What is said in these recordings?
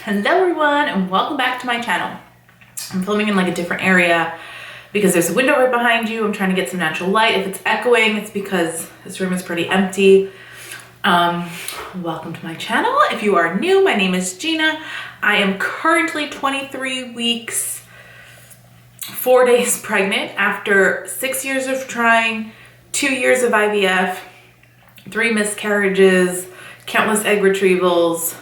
Hello everyone and welcome back to my channel. I'm filming in like a different area because there's a window right behind you. I'm trying to get some natural light. If it's echoing, it's because this room is pretty empty. Welcome to my channel. If you are new, my name is Jeana. I am currently 23 weeks, 4 days pregnant after 6 years of trying, 2 years of IVF, 3 miscarriages, countless egg retrievals,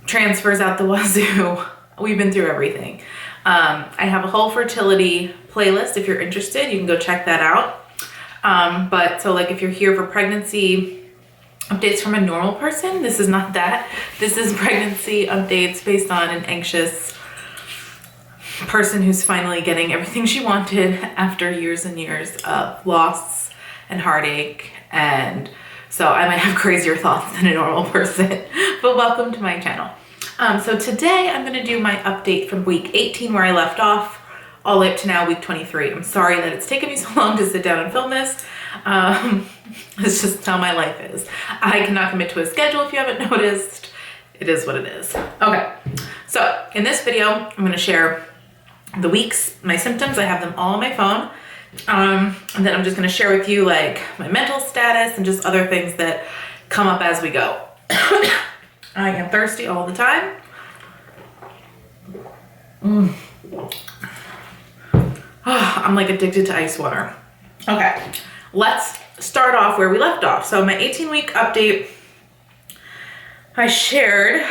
transfers out the wazoo. We've been through everything. I have a whole fertility playlist. If you're interested, you can go check that out. So like if you're here for pregnancy updates from a normal person, this is not that. This is pregnancy updates based on an anxious person who's finally getting everything she wanted after years and years of loss and heartache. And so I might have crazier thoughts than a normal person, but welcome to my channel. So today I'm going to do my update from week 18 where I left off all the way up to now week 23. I'm sorry that it's taken me so long to sit down and film this. It's just how my life is. I cannot commit to a schedule if you haven't noticed. It is what it is. Okay, so in this video, I'm going to share the weeks, my symptoms. I have them all on my phone. And then I'm just going to share with you like my mental status and just other things that come up as we go. I am thirsty all the time. I'm like addicted to ice water. Okay, let's start off where we left off. So my 18-week update, I shared,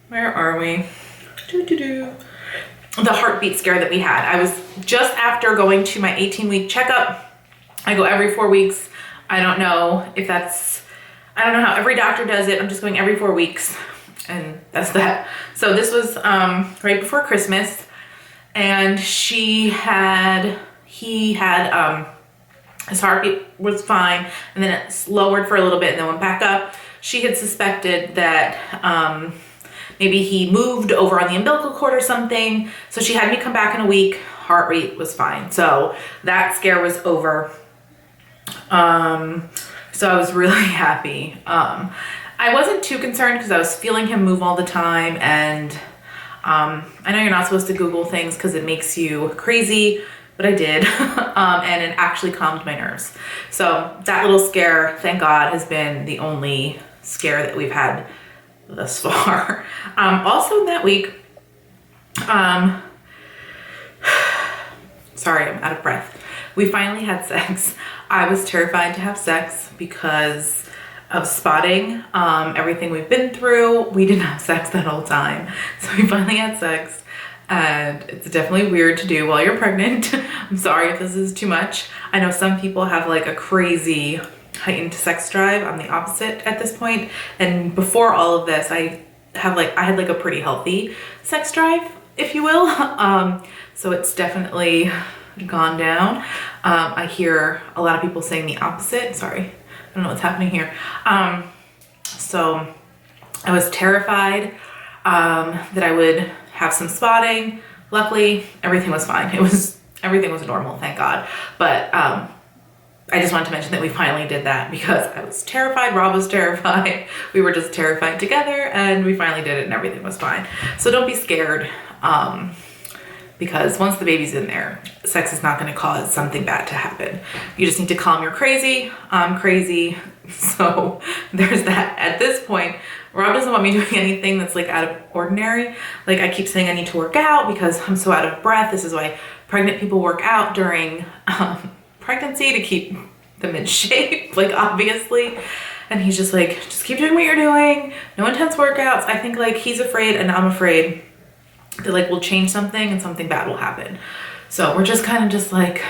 where are we? The heartbeat scare that we had. I was just after going to my 18-week checkup. I go every 4 weeks. I don't know how every doctor does it. I'm just going every 4 weeks and that's that. So this was right before Christmas, and he had his heartbeat was fine, and then it lowered for a little bit and then went back up. She had suspected that maybe he moved over on the umbilical cord or something. So she had me come back in a week. Heart rate was fine. So that scare was over. So I was really happy. I wasn't too concerned because I was feeling him move all the time. And I know you're not supposed to Google things because it makes you crazy, but I did. And it actually calmed my nerves. So that little scare, thank God, has been the only scare that we've had thus far. Also in that week, sorry, I'm out of breath. We finally had sex. I was terrified to have sex because of spotting, everything we've been through. We didn't have sex that whole time. So we finally had sex, and it's definitely weird to do while you're pregnant. I'm sorry if this is too much. I know some people have like a crazy heightened sex drive. I'm the opposite at this point. And before all of this, I had like a pretty healthy sex drive, if you will. So it's definitely gone down. I hear a lot of people saying the opposite. Sorry, I don't know what's happening here. So I was terrified that I would have some spotting. Luckily, everything was fine. Everything was normal, thank God. But I just wanted to mention that we finally did that because I was terrified. Rob was terrified. We were just terrified together, and we finally did it and everything was fine. So don't be scared. Because once the baby's in there, sex is not going to cause something bad to happen. You just need to calm your crazy. I'm crazy. So there's that. At this point, Rob doesn't want me doing anything that's like out of ordinary. Like I keep saying I need to work out because I'm so out of breath. This is why pregnant people work out during pregnancy, to keep them in shape, like obviously. And he's just like, just keep doing what you're doing. No intense workouts. I think like he's afraid and I'm afraid that like we'll change something and something bad will happen. So we're just kind of just like,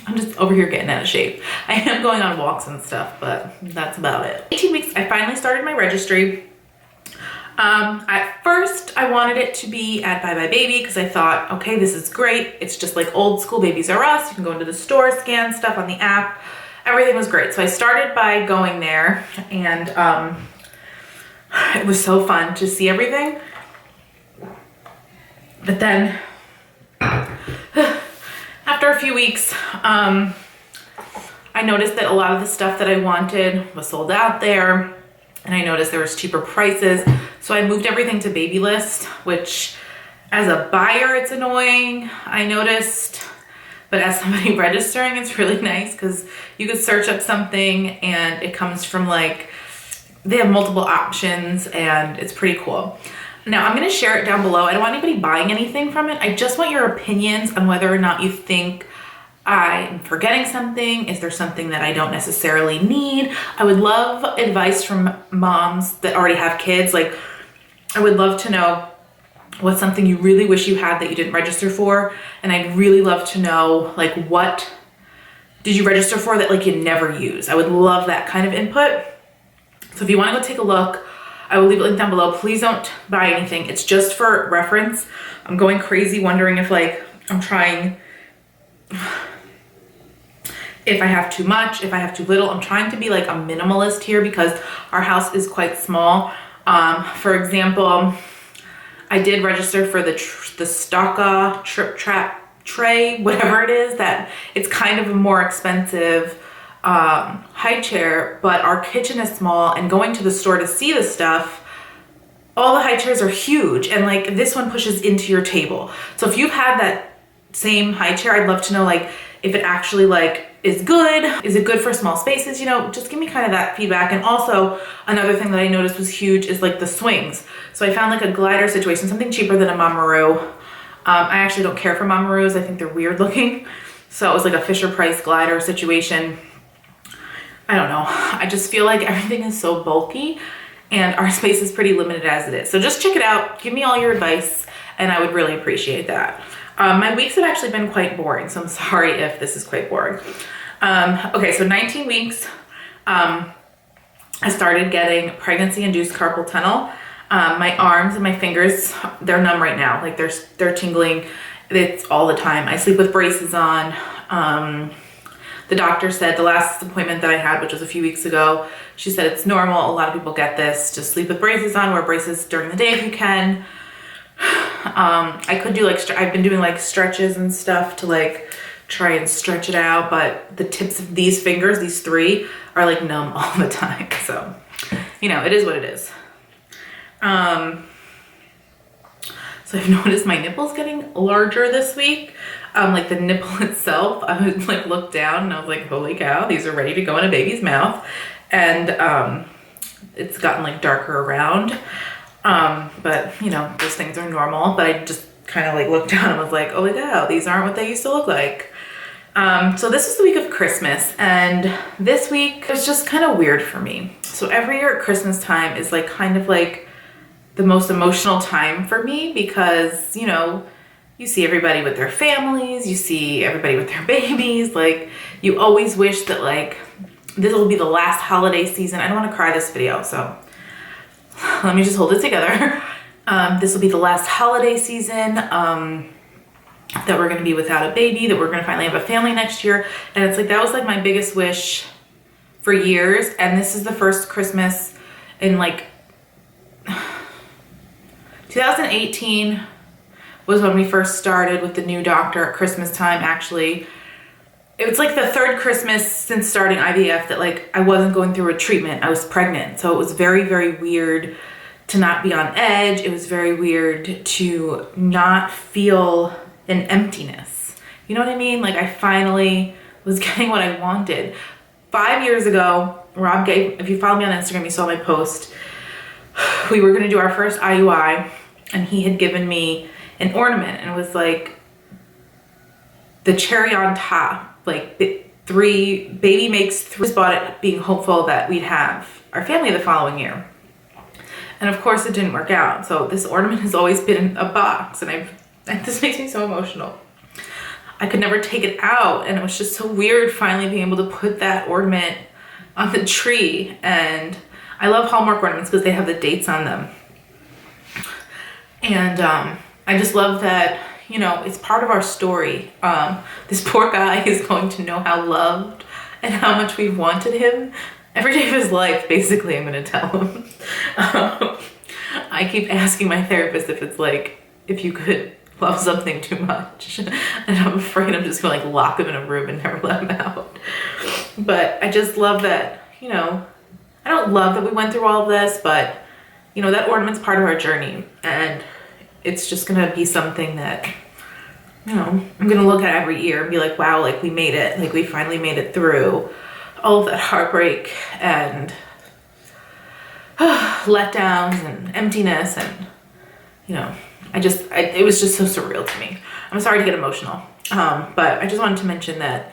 I'm just over here getting out of shape. I am going on walks and stuff, but that's about it. 18 weeks, I finally started my registry. At first I wanted it to be at Bye Bye Baby because I thought, okay, this is great. It's just like old school Babies R Us. You can go into the store, scan stuff on the app. Everything was great. So I started by going there, and it was so fun to see everything. But then after a few weeks, I noticed that a lot of the stuff that I wanted was sold out there. and I noticed there was cheaper prices. So I moved everything to baby list, which as a buyer, it's annoying, I noticed, but as somebody registering, it's really nice because you could search up something and it comes from like, they have multiple options and it's pretty cool. Now I'm gonna share it down below. I don't want anybody buying anything from it. I just want your opinions on whether or not you think I'm forgetting something. Is there something that I don't necessarily need? I would love advice from moms that already have kids. Like, I would love to know what's something you really wish you had that you didn't register for. And I'd really love to know, like, what did you register for that like you never use? I would love that kind of input. So if you want to go take a look, I will leave a link down below. Please don't buy anything. It's just for reference. I'm going crazy wondering if like I'm trying, if I have too much, if I have too little. I'm trying to be like a minimalist here because our house is quite small. For example, I did register for the Stocka tray, whatever it is, that it's kind of a more expensive high chair, but our kitchen is small, and going to the store to see the stuff, all the high chairs are huge, and like this one pushes into your table. So if you've had that same high chair, I'd love to know like if it actually like is good. Is it good for small spaces? You know, just give me kind of that feedback. And also another thing that I noticed was huge is like the swings. So I found like a glider situation, something cheaper than a Mamaru. I actually don't care for Mamarus. I think they're weird looking. So it was like a Fisher Price glider situation. I don't know. I just feel like everything is so bulky and our space is pretty limited as it is. So just check it out. Give me all your advice and I would really appreciate that. My weeks have actually been quite boring, so I'm sorry if this is quite boring. Okay, so 19 weeks, I started getting pregnancy-induced carpal tunnel. My arms and my fingers, they're numb right now. Like they're tingling. It's all the time. I sleep with braces on. The doctor said the last appointment that I had, which was a few weeks ago, she said it's normal. A lot of people get this. Just sleep with braces on, wear braces during the day if you can. I could do like, I've been doing like stretches and stuff to like try and stretch it out, but the tips of these fingers, these three, are like numb all the time. So, you know, it is what it is. So I've noticed my nipples getting larger this week. Like the nipple itself, I would like look down and I was like, holy cow, these are ready to go in a baby's mouth. And it's gotten like darker around. But you know, those things are normal, but I just kind of like looked down and was like, oh my god, these aren't what they used to look like. So this is the week of Christmas, and this week was just kind of weird for me. So every year at Christmas time is like kind of like the most emotional time for me because, you know, you see everybody with their families, you see everybody with their babies, like you always wish that like this will be the last holiday season. I don't want to cry this video, so let me just hold it together. This will be the last holiday season that we're going to be without a baby, that we're going to finally have a family next year. And it's like, that was like my biggest wish for years. And this is the first Christmas in like 2018 was when we first started with the new doctor at Christmas time. Actually, it was like the third Christmas since starting IVF that like I wasn't going through a treatment. I was pregnant. So it was very, very weird to not be on edge. It was very weird to not feel an emptiness. You know what I mean? Like I finally was getting what I wanted. 5 years ago, Rob gave, if you follow me on Instagram, you saw my post. We were gonna do our first IUI and he had given me an ornament and it was like the cherry on top, like baby makes three. Just bought it being hopeful that we'd have our family the following year. And of course it didn't work out. So this ornament has always been in a box and this makes me so emotional. I could never take it out and it was just so weird finally being able to put that ornament on the tree. And I love Hallmark ornaments because they have the dates on them. And I just love that, you know, it's part of our story. This poor guy is going to know how loved and how much we've wanted him every day of his life, basically. I'm gonna tell him. I keep asking my therapist if it's like, if you could love something too much, and I'm afraid I'm just gonna like lock him in a room and never let him out. But I just love that, you know, I don't love that we went through all of this, but you know, that ornament's part of our journey, and it's just gonna be something that, you know, I'm gonna look at every year and be like, wow, like we made it, like we finally made it through all of that heartbreak and letdowns and emptiness, and you know, it was just so surreal to me. I'm sorry to get emotional, but I just wanted to mention that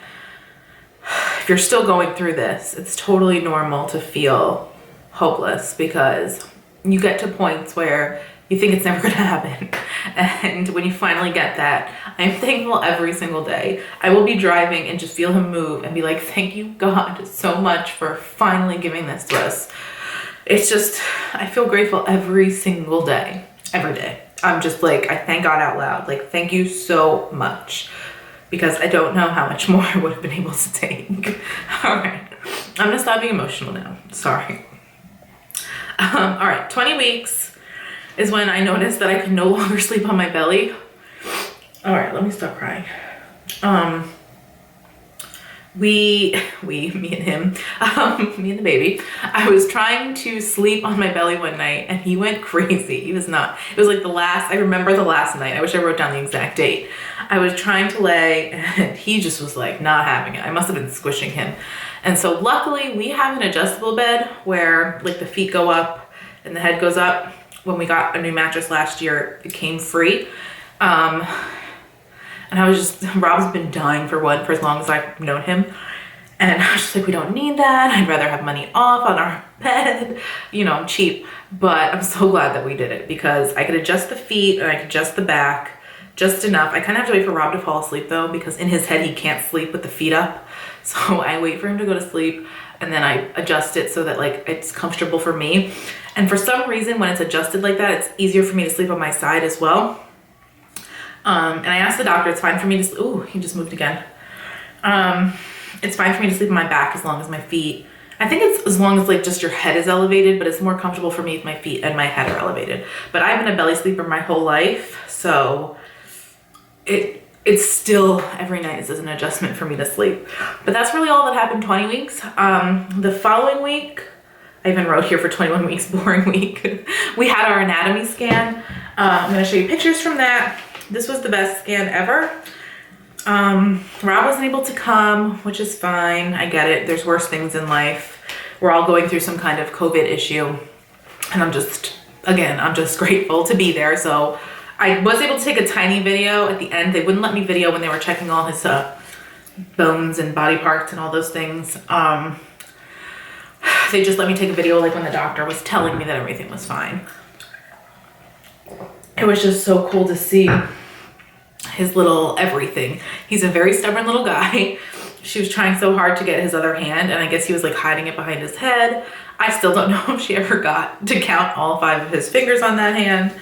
if you're still going through this, it's totally normal to feel hopeless, because you get to points where you think it's never going to happen. And when you finally get that, I'm thankful every single day. I will be driving and just feel him move and be like, thank you, God, so much for finally giving this to us. It's just, I feel grateful every single day, every day. I'm just like, I thank God out loud. Like, thank you so much, because I don't know how much more I would have been able to take. All right, I'm gonna stop being emotional now. Sorry. All right, 20 weeks is when I noticed that I could no longer sleep on my belly. All right, let me stop crying. Me and him, me and the baby, I was trying to sleep on my belly one night and he went crazy. He was not, it was like I remember the last night. I wish I wrote down the exact date. I was trying to lay and he just was like not having it. I must have been squishing him. And so luckily we have an adjustable bed where like the feet go up and the head goes up. When we got a new mattress last year, it came free. And I was just, Rob's been dying for one for as long as I've known him. And I was just like, we don't need that. I'd rather have money off on our bed. You know, I'm cheap. But I'm so glad that we did it, because I could adjust the feet and I could adjust the back just enough. I kind of have to wait for Rob to fall asleep though, because in his head, he can't sleep with the feet up. So I wait for him to go to sleep and then I adjust it so that like it's comfortable for me. And for some reason, when it's adjusted like that, it's easier for me to sleep on my side as well. And I asked the doctor, it's fine for me to, ooh, he just moved again. It's fine for me to sleep on my back as long as my feet, I think it's as long as like just your head is elevated, but it's more comfortable for me if my feet and my head are elevated. But I've been a belly sleeper my whole life, so it's still, every night is an adjustment for me to sleep. But that's really all that happened 20 weeks. The following week, I even wrote here for 21 weeks, boring week. We had our anatomy scan. I'm gonna show you pictures from that. This was the best scan ever. Rob wasn't able to come, which is fine. I get it. There's worse things in life. We're all going through some kind of COVID issue. And I'm just grateful to be there. So I was able to take a tiny video at the end. They wouldn't let me video when they were checking all his bones and body parts and all those things. They just let me take a video like when the doctor was telling me that everything was fine. It was just so cool to see his little everything. He's a very stubborn little guy. She was trying so hard to get his other hand, and I guess he was like hiding it behind his head. I still don't know if she ever got to count all 5 of his fingers on that hand,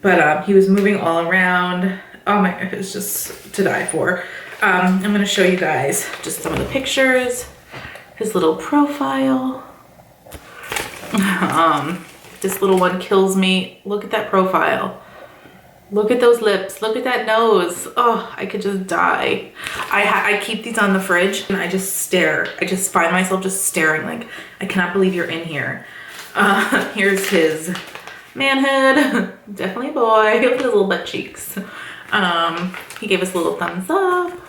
but he was moving all around. Oh my, it was just to die for. I'm gonna show you guys just some of the pictures, his little profile. This little one kills me. Look at that profile. Look at those lips. Look at that nose. Oh, I could just die. I keep these on the fridge and I just stare. I just find myself just staring like, I cannot believe you're in here. Here's his manhood. Definitely a boy. Look at his little butt cheeks. He gave us a little thumbs up.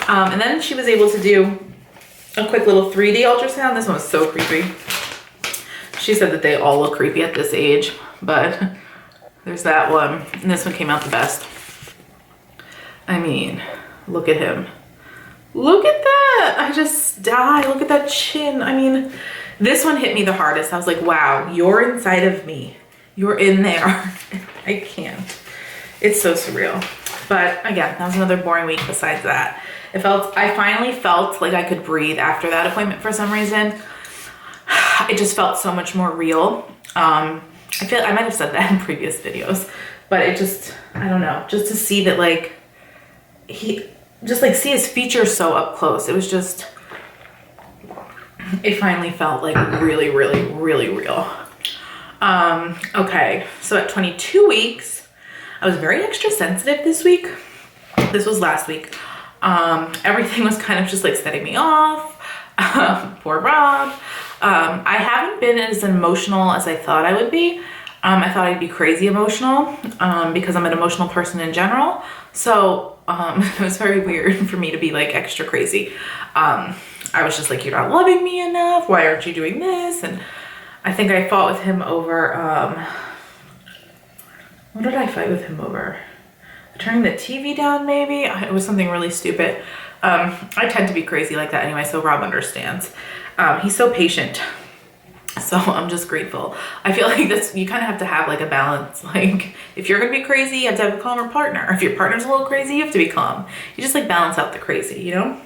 And then she was able to do a quick little 3D ultrasound. This one was so creepy. She said that they all look creepy at this age, but there's that one. And this one came out the best. I mean, look at him. Look at that. I just die. Look at that chin. I mean, this one hit me the hardest. I was like, wow, you're inside of me. You're in there. I can't. It's so surreal. But again, that was another boring week besides that. I finally felt like I could breathe after that appointment for some reason. It just felt so much more real. I might have said that in previous videos, but it just, I don't know, just to see that like, see his features so up close. It was just, it finally felt like really, really, really real. Okay, so at 22 weeks, I was very extra sensitive this week. This was last week. Everything was kind of just like setting me off. Poor Rob. I haven't been as emotional as I thought I would be. I thought I'd be crazy emotional because I'm an emotional person in general. So it was very weird for me to be like extra crazy. I was just like, you're not loving me enough. Why aren't you doing this? And I think I fought with him over, what did I fight with him over? Turning the TV down, maybe? It was something really stupid. I tend to be crazy like that anyway, so Rob understands. He's so patient. So I'm just grateful. I feel like this, you kind of have to have like a balance. Like if you're gonna be crazy, you have to have a calmer partner. If your partner's a little crazy, you have to be calm. You just like balance out the crazy, you know?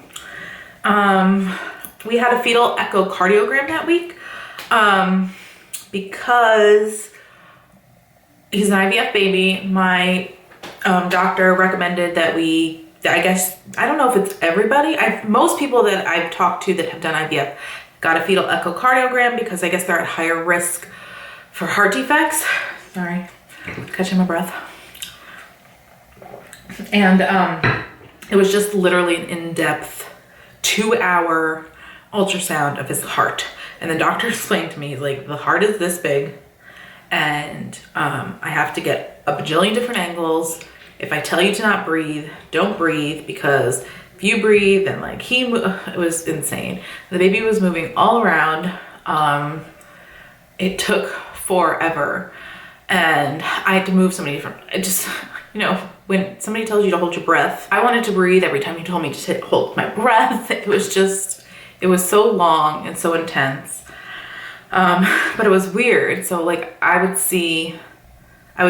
We had a fetal echocardiogram that week because he's an IVF baby. My doctor recommended that I guess, I don't know if it's everybody. Most people that I've talked to that have done IVF got a fetal echocardiogram because I guess they're at higher risk for heart defects. Sorry, catching my breath. And it was just literally an in-depth 2-hour ultrasound of his heart. And the doctor explained to me, he's like, the heart is this big and I have to get a bajillion different angles. If I tell you to not breathe, don't breathe, because if you breathe, then like it was insane. The baby was moving all around. It took forever and I had to move so many different, it just, you know, when somebody tells you to hold your breath, I wanted to breathe every time he told me to hold my breath. It was so long and so intense. But it was weird. So like I would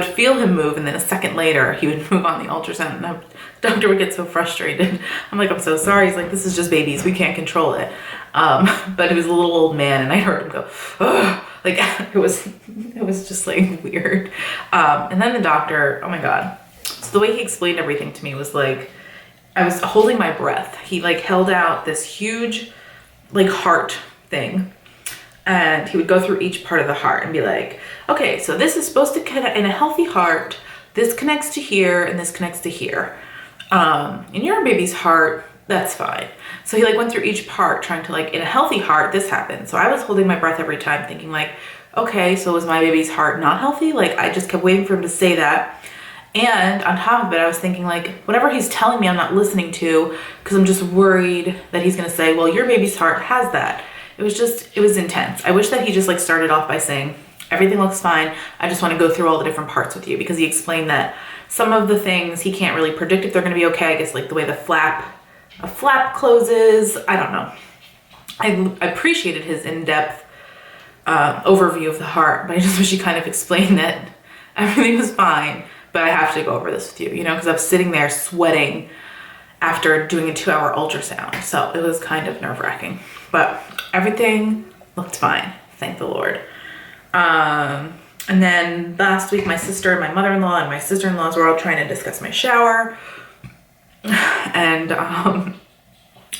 feel him move and then a second later he would move on the ultrasound and the doctor would get so frustrated. I'm like, I'm so sorry. He's like, this is just babies. We can't control it. But he was a little old man and I heard him go, oh, like it was just like weird. And then the doctor, oh my God. So the way he explained everything to me was like, I was holding my breath. He like held out this huge like heart thing and he would go through each part of the heart and be like, okay, so this is supposed to connect in a healthy heart. This connects to here and this connects to here. In your baby's heart, that's fine. So he like went through each part trying to like, in a healthy heart, this happened. So I was holding my breath every time thinking like, okay, so was my baby's heart not healthy? Like I just kept waiting for him to say that. And on top of it, I was thinking like, whatever he's telling me, I'm not listening to because I'm just worried that he's going to say, well, your baby's heart has that. It was intense. I wish that he just like started off by saying, everything looks fine. I just want to go through all the different parts with you, because he explained that some of the things he can't really predict if they're going to be okay. I guess like the way a flap closes. I don't know. I appreciated his in-depth overview of the heart, but I just wish he kind of explained that everything was fine, but I have to go over this with you, you know, because I was sitting there sweating after doing a 2-hour ultrasound. So it was kind of nerve-wracking, but everything looked fine. Thank the Lord. And then last week, my sister and my mother-in-law and my sister-in-laws were all trying to discuss my shower and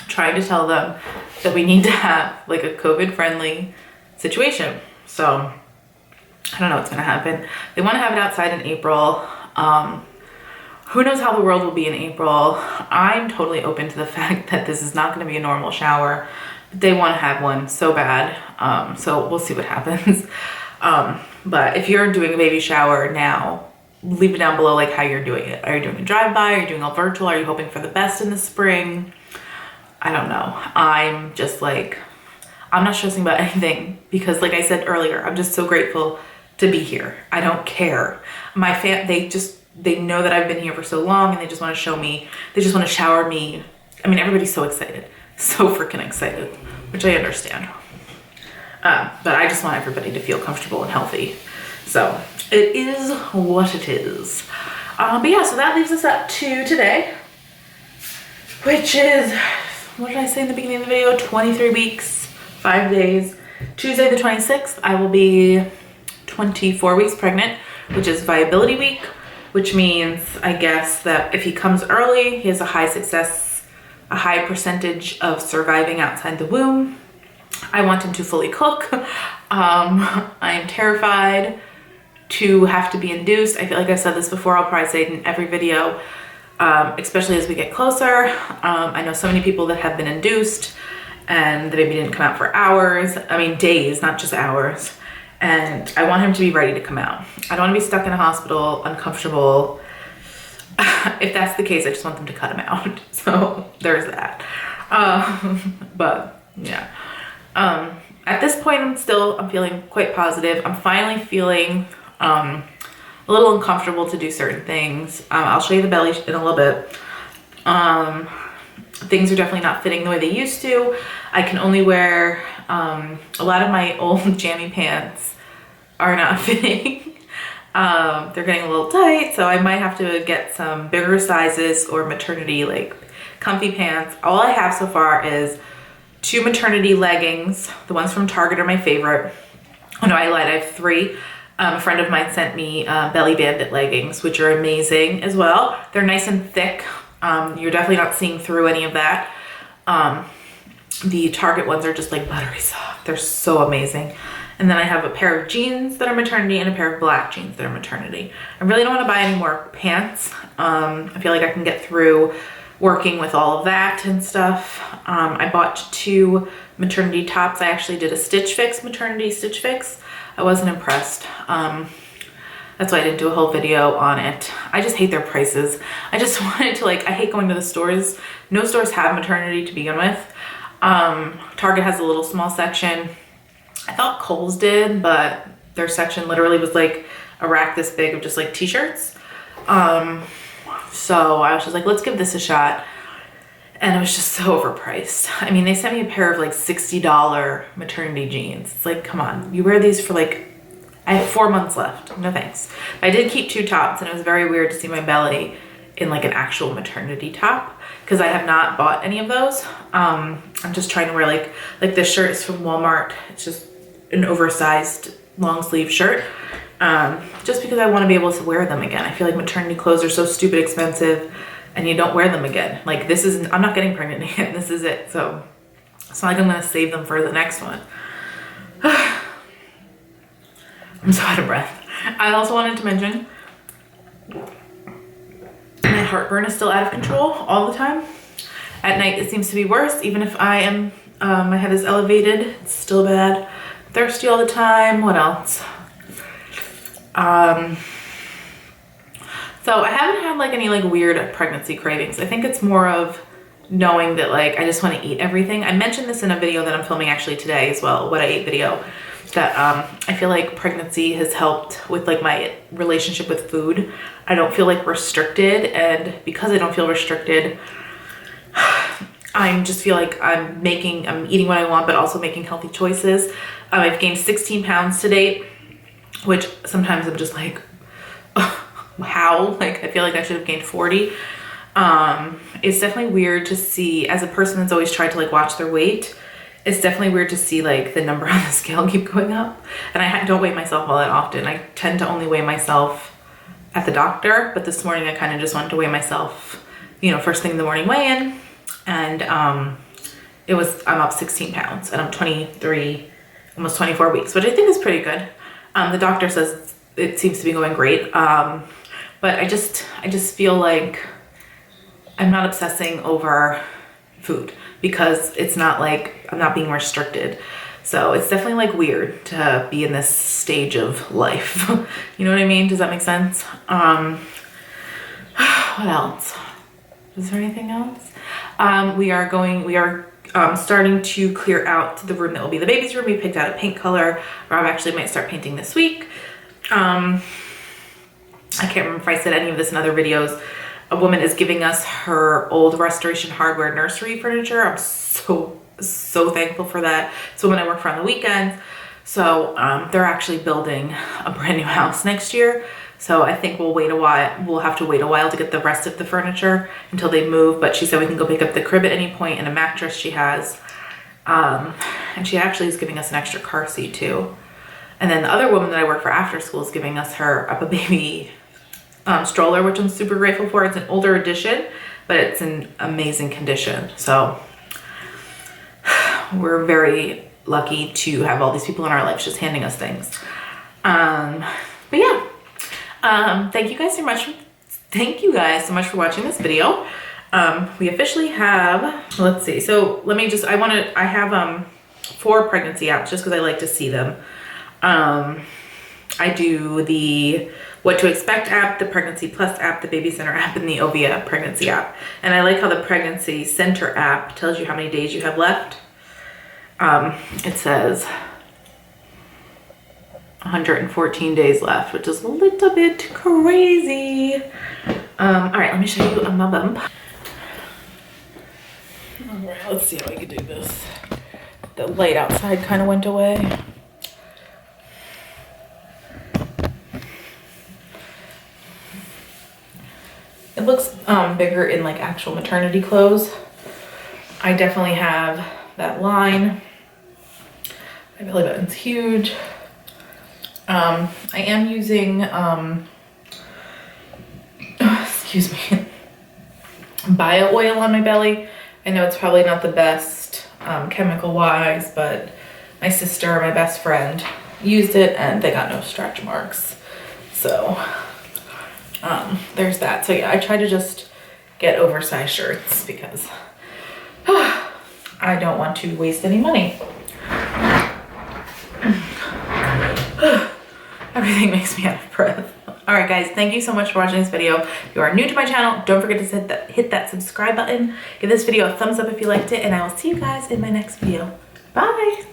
trying to tell them that we need to have like a COVID-friendly situation. So I don't know what's gonna happen. They want to have it outside in April. Who knows how the world will be in April. I'm totally open to the fact that this is not going to be a normal shower. They want to have one so bad. So we'll see what happens. But if you're doing a baby shower now, leave it down below like how you're doing it. Are you doing a drive-by? Are you doing all virtual? Are you hoping for the best in the spring? I don't know. I'm just like, I'm not stressing about anything because like I said earlier, I'm just so grateful to be here. I don't care. My they know that I've been here for so long and they just want to show me, they just want to shower me. I mean, everybody's so excited, so freaking excited, which I understand. But I just want everybody to feel comfortable and healthy. So it is what it is. But yeah, so that leaves us up to today, which is, what did I say in the beginning of the video? 23 weeks, 5 days. Tuesday the 26th, I will be 24 weeks pregnant, which is viability week, which means I guess that if he comes early, he has a high percentage of surviving outside the womb. I want him to fully cook. I am terrified to have to be induced. I feel like I've said this before, I'll probably say it in every video, especially as we get closer. I know so many people that have been induced and the baby didn't come out for hours. I mean, days, not just hours. And I want him to be ready to come out. I don't want to be stuck in a hospital, uncomfortable. If that's the case, I just want them to cut him out. So there's that. But yeah. At this point, I'm feeling quite positive. I'm finally feeling a little uncomfortable to do certain things. I'll show you the belly in a little bit. Things are definitely not fitting the way they used to. I can only wear a lot of my old jammy pants are not fitting. They're getting a little tight, so I might have to get some bigger sizes or maternity like comfy pants. All I have so far is 2 maternity leggings. The ones from Target are my favorite. Oh no, I lied, I have 3. A friend of mine sent me Belly Bandit leggings, which are amazing as well. They're nice and thick. You're definitely not seeing through any of that. The Target ones are just like buttery soft. They're so amazing. And then I have a pair of jeans that are maternity and a pair of black jeans that are maternity. I really don't want to buy any more pants. I feel like I can get through working with all of that and stuff. I bought 2 maternity tops. I actually did a Stitch Fix, maternity Stitch Fix. I wasn't impressed. That's why I didn't do a whole video on it. I just hate their prices. I just wanted to I hate going to the stores. No stores have maternity to begin with. Target has a little small section. I thought Kohl's did, but their section literally was like a rack this big of just like t-shirts. So I was just like, let's give this a shot. And it was just so overpriced. I mean, they sent me a pair of like $60 maternity jeans. It's like, come on, you wear these for like, I have 4 months left. No thanks. But I did keep 2 tops, and it was very weird to see my belly in like an actual maternity top because I have not bought any of those. I'm just trying to wear like this shirt is from Walmart. It's just an oversized long sleeve shirt. Just because I want to be able to wear them again. I feel like maternity clothes are so stupid expensive and you don't wear them again. Like this is, I'm not getting pregnant again. This is it. So it's not like I'm going to save them for the next one. I'm so out of breath. I also wanted to mention my heartburn is still out of control all the time. At night it seems to be worse. Even if I am, my head is elevated, it's still bad. Thirsty all the time. What else? So I haven't had like any like weird pregnancy cravings. I think it's more of knowing that like I just want to eat everything. I mentioned this in a video that I'm filming actually today as well, what I ate video, that I feel like pregnancy has helped with like my relationship with food. I don't feel like restricted, and because I don't feel restricted, I just feel like I'm eating what I want, but also making healthy choices. I've gained 16 pounds to date, which sometimes I'm just like, how? Like, I feel like I should have gained 40. It's definitely weird to see, as a person that's always tried to like watch their weight, it's definitely weird to see like the number on the scale keep going up. And I don't weigh myself all that often. I tend to only weigh myself at the doctor, but this morning I kind of just wanted to weigh myself, you know, first thing in the morning weigh-in. And I'm up 16 pounds and I'm 23, almost 24 weeks, which I think is pretty good. The doctor says it seems to be going great. But I just feel like I'm not obsessing over food because it's not like I'm not being restricted. So it's definitely like weird to be in this stage of life. You know what I mean? Does that make sense? What else? Is there anything else? We are starting to clear out the room that will be the baby's room. We picked out a paint color. Rob actually might start painting this week. I can't remember if I said any of this in other videos. A woman is giving us her old Restoration Hardware nursery furniture. I'm so thankful for that. It's the woman I work for on the weekends. So they're actually building a brand new house next year. So I think we'll wait a while. We'll have to wait a while to get the rest of the furniture until they move. But she said we can go pick up the crib at any point and a mattress she has. And she actually is giving us an extra car seat too. And then the other woman that I work for after school is giving us her Up a Baby stroller, which I'm super grateful for. It's an older edition, but it's in amazing condition. So we're very lucky to have all these people in our lives just handing us things. But yeah, thank you guys so much for watching this video. We officially have, let's see. So let me just, I have 4 pregnancy apps just because I like to see them. I do the What to Expect app, the Pregnancy Plus app, the Baby Center app, and the Ovia pregnancy app. And I like how the Pregnancy Center app tells you how many days you have left. It says 114 days left, which is a little bit crazy. All right, let me show you my bump. All right, let's see how I can do this. The light outside kind of went away. It looks bigger in like actual maternity clothes. I definitely have that line. My belly button's huge. I am using, excuse me, bio oil on my belly. I know it's probably not the best chemical wise, but my sister, my best friend, used it and they got no stretch marks. So there's that. So yeah, I try to just get oversized shirts because I don't want to waste any money. Everything makes me out of breath. All right, guys, thank you so much for watching this video. If you are new to my channel, don't forget to hit that subscribe button. Give this video a thumbs up if you liked it, and I will see you guys in my next video. Bye.